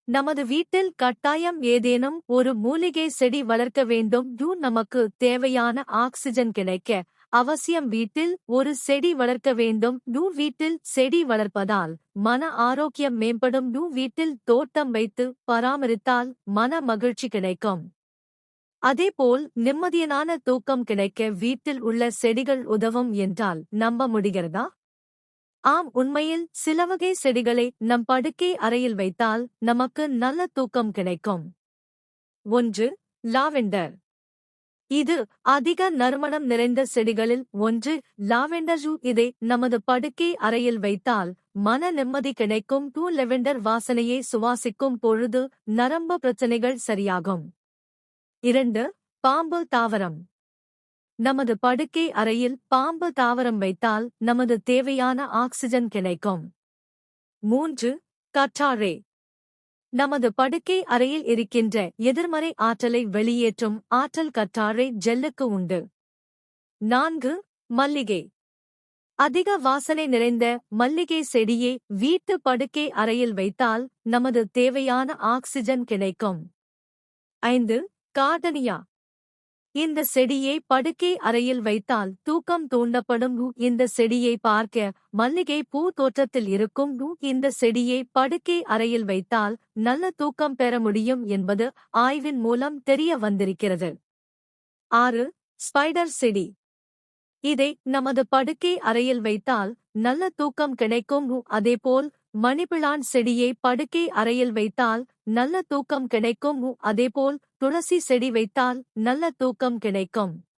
நமது வீட்டில் கட்டாயம் ஏதேனும் ஒரு மூலிகை செடி வளர்க்க வேண்டும். நமக்கு தேவையான ஆக்சிஜன் கிடைக்க அவசியம் வீட்டில் ஒரு செடி வளர்க்க வேண்டும். வீட்டில் செடி வளர்ப்பதால் மன ஆரோக்கியம் மேம்படும். வீட்டில் தோட்டம் வைத்து பராமரித்தால் மன மகிழ்ச்சி கிடைக்கும். அதேபோல் நிம்மதியான தூக்கம் கிடைக்க வீட்டில் உள்ள செடிகள் உதவும் என்றால் நம்ப முடிகிறதா? ஆம், உண்மையில் சில வகை செடிகளை நம் படுக்கை அறையில் வைத்தால் நமக்கு நல்ல தூக்கம் கிடைக்கும். 1. லாவெண்டர். இது அதிக நறுமணம் நிறைந்த செடிகளில் ஒன்று. லாவெண்டர். இதை நமது படுக்கை அறையில் வைத்தால் மன நிம்மதி கிடைக்கும். லெவெண்டர் வாசனையை சுவாசிக்கும் பொழுது நரம்பு பிரச்சனைகள் சரியாகும். 2. பாம்பு தாவரம். நமது படுக்கை அறையில் பாம்பு தாவரம் வைத்தால் நமது தேவையான ஆக்சிஜன் கிடைக்கும். 3. கற்றாழை. நமது படுக்கை அறையில் இருக்கின்ற எதிர்மறை ஆற்றலை வெளியேற்றும் ஆற்றல் கற்றாழை ஜெல்லுக்கு உண்டு. 4. மல்லிகை. அதிக வாசனை நிறைந்த மல்லிகை செடியை வீட்டு படுக்கை அறையில் வைத்தால் நமது தேவையான ஆக்சிஜன் கிடைக்கும். 5. கார்டனியா. இந்த செடியை படுக்கை அறையில் வைத்தால் தூக்கம் தூண்டப்படும். இந்த செடியை பார்க்க மல்லிகை பூ தோற்றத்தில் இருக்கும். இந்த செடியை படுக்கை அறையில் வைத்தால் நல்ல தூக்கம் பெற முடியும் என்பது ஆய்வின் மூலம் தெரிய வந்திருக்கிறது. 6. ஸ்பைடர் செடி. இதை நமது படுக்கை அறையில் வைத்தால் நல்ல தூக்கம் கிடைக்கும். அதேபோல் மணிபிளான் செடியை படுக்கை அறையில் வைத்தால் நல்ல தூக்கம் கிடைக்கும். அதேபோல் துளசி செடி வைத்தால் நல்ல தூக்கம் கிடைக்கும்.